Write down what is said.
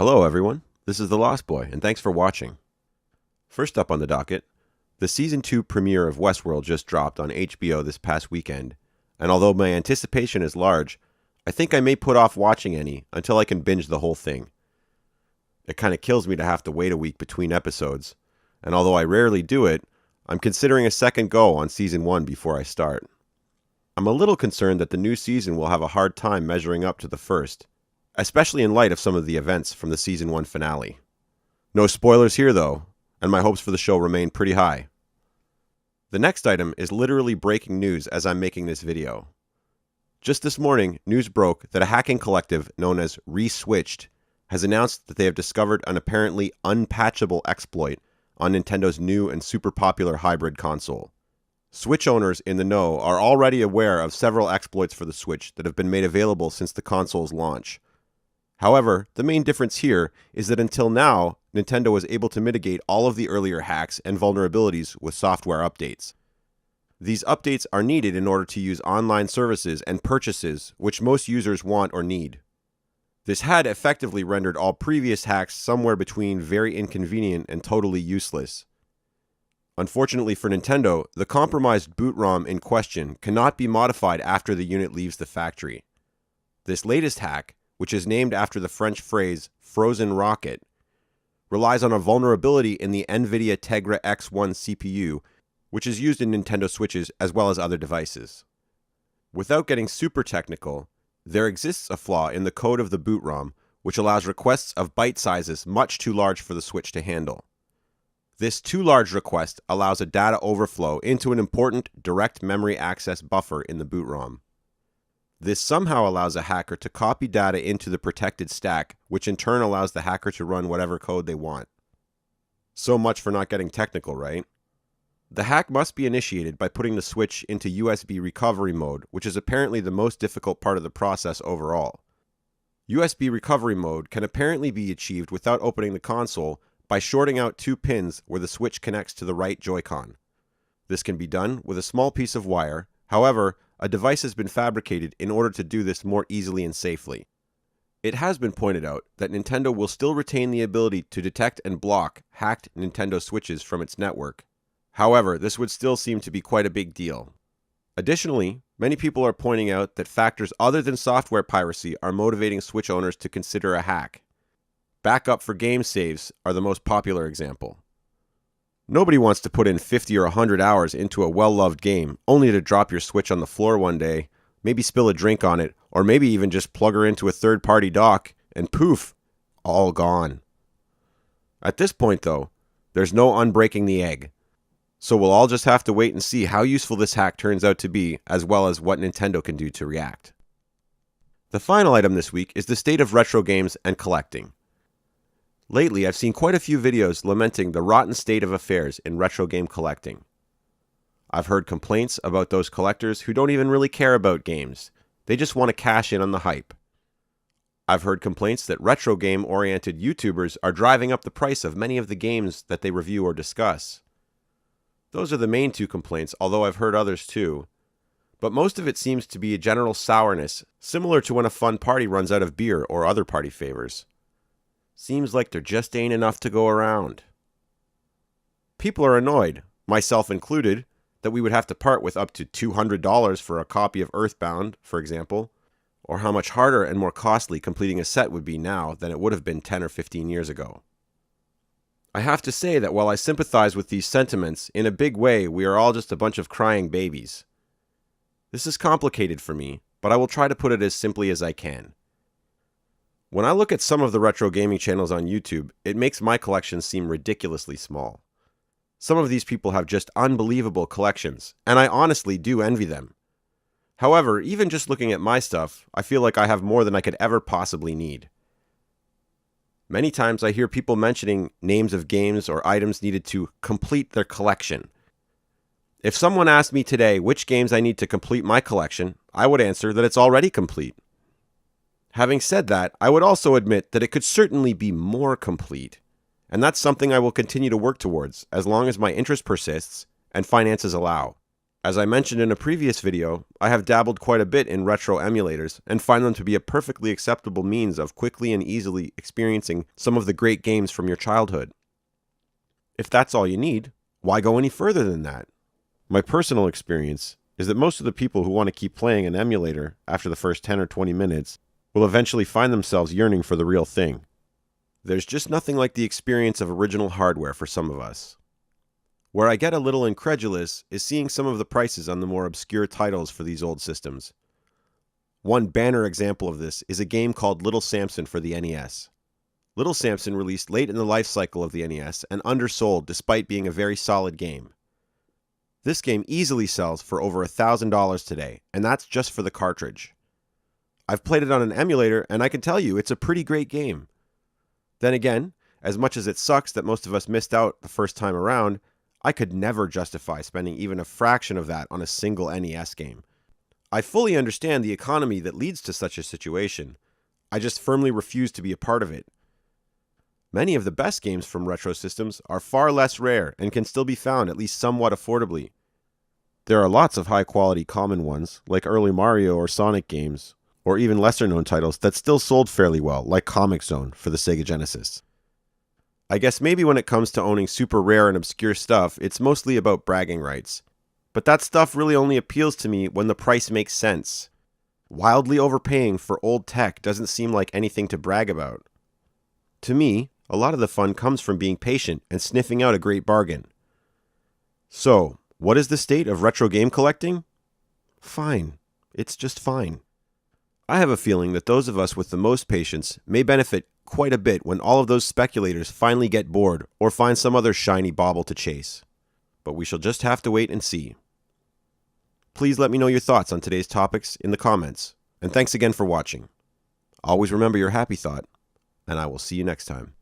Hello everyone, this is The Lost Boy, and thanks for watching. First up on the docket, the Season 2 premiere of Westworld just dropped on HBO this past weekend, and although my anticipation is large, I think I may put off watching any until I can binge the whole thing. It kinda kills me to have to wait a week between episodes, and although I rarely do it, I'm considering a second go on Season 1 before I start. I'm a little concerned that the new season will have a hard time measuring up to the first, especially in light of some of the events from the Season 1 finale. No spoilers here though, and my hopes for the show remain pretty high. The next item is literally breaking news as I'm making this video. Just this morning, news broke that a hacking collective known as Reswitched has announced that they have discovered an apparently unpatchable exploit on Nintendo's new and super popular hybrid console. Switch owners in the know are already aware of several exploits for the Switch that have been made available since the console's launch. However, the main difference here is that until now, Nintendo was able to mitigate all of the earlier hacks and vulnerabilities with software updates. These updates are needed in order to use online services and purchases which most users want or need. This had effectively rendered all previous hacks somewhere between very inconvenient and totally useless. Unfortunately for Nintendo, the compromised boot ROM in question cannot be modified after the unit leaves the factory. This latest hack, which is named after the French phrase frozen rocket, relies on a vulnerability in the NVIDIA Tegra X1 CPU, which is used in Nintendo Switches as well as other devices. Without getting super technical, there exists a flaw in the code of the boot ROM, which allows requests of byte sizes much too large for the Switch to handle. This too large request allows a data overflow into an important direct memory access buffer in the boot ROM. This somehow allows a hacker to copy data into the protected stack, which in turn allows the hacker to run whatever code they want. So much for not getting technical, right? The hack must be initiated by putting the Switch into USB recovery mode, which is apparently the most difficult part of the process overall. USB recovery mode can apparently be achieved without opening the console by shorting out two pins where the Switch connects to the right Joy-Con. This can be done with a small piece of wire. However, a device has been fabricated in order to do this more easily and safely. It has been pointed out that Nintendo will still retain the ability to detect and block hacked Nintendo Switches from its network. However, this would still seem to be quite a big deal. Additionally, many people are pointing out that factors other than software piracy are motivating Switch owners to consider a hack. Backup for game saves are the most popular example. Nobody wants to put in 50 or 100 hours into a well-loved game only to drop your Switch on the floor one day, maybe spill a drink on it, or maybe even just plug her into a third-party dock, and poof, all gone. At this point though, there's no unbreaking the egg. So we'll all just have to wait and see how useful this hack turns out to be, as well as what Nintendo can do to react. The final item this week is the state of retro games and collecting. Lately, I've seen quite a few videos lamenting the rotten state of affairs in retro game collecting. I've heard complaints about those collectors who don't even really care about games. They just want to cash in on the hype. I've heard complaints that retro game-oriented YouTubers are driving up the price of many of the games that they review or discuss. Those are the main two complaints, although I've heard others too. But most of it seems to be a general sourness, similar to when a fun party runs out of beer or other party favors. Seems like there just ain't enough to go around. People are annoyed, myself included, that we would have to part with up to $200 for a copy of Earthbound, for example, or how much harder and more costly completing a set would be now than it would have been 10 or 15 years ago. I have to say that while I sympathize with these sentiments, in a big way we are all just a bunch of crying babies. This is complicated for me, but I will try to put it as simply as I can. When I look at some of the retro gaming channels on YouTube, it makes my collection seem ridiculously small. Some of these people have just unbelievable collections, and I honestly do envy them. However, even just looking at my stuff, I feel like I have more than I could ever possibly need. Many times I hear people mentioning names of games or items needed to complete their collection. If someone asked me today which games I need to complete my collection, I would answer that it's already complete. Having said that, I would also admit that it could certainly be more complete, and that's something I will continue to work towards as long as my interest persists and finances allow. As I mentioned in a previous video, I have dabbled quite a bit in retro emulators and find them to be a perfectly acceptable means of quickly and easily experiencing some of the great games from your childhood. If that's all you need, why go any further than that? My personal experience is that most of the people who want to keep playing an emulator after the first 10 or 20 minutes will eventually find themselves yearning for the real thing. There's just nothing like the experience of original hardware for some of us. Where I get a little incredulous is seeing some of the prices on the more obscure titles for these old systems. One banner example of this is a game called Little Samson for the NES. Little Samson released late in the life cycle of the NES and undersold despite being a very solid game. This game easily sells for over $1,000 today, and that's just for the cartridge. I've played it on an emulator, and I can tell you it's a pretty great game. Then again, as much as it sucks that most of us missed out the first time around, I could never justify spending even a fraction of that on a single NES game. I fully understand the economy that leads to such a situation. I just firmly refuse to be a part of it. Many of the best games from retro systems are far less rare and can still be found at least somewhat affordably. There are lots of high-quality common ones, like early Mario or Sonic games, or even lesser-known titles that still sold fairly well, like Comic Zone for the Sega Genesis. I guess maybe when it comes to owning super rare and obscure stuff, it's mostly about bragging rights. But that stuff really only appeals to me when the price makes sense. Wildly overpaying for old tech doesn't seem like anything to brag about. To me, a lot of the fun comes from being patient and sniffing out a great bargain. So, what is the state of retro game collecting? Fine. It's just fine. I have a feeling that those of us with the most patience may benefit quite a bit when all of those speculators finally get bored or find some other shiny bauble to chase. But we shall just have to wait and see. Please let me know your thoughts on today's topics in the comments, and thanks again for watching. Always remember your happy thought, and I will see you next time.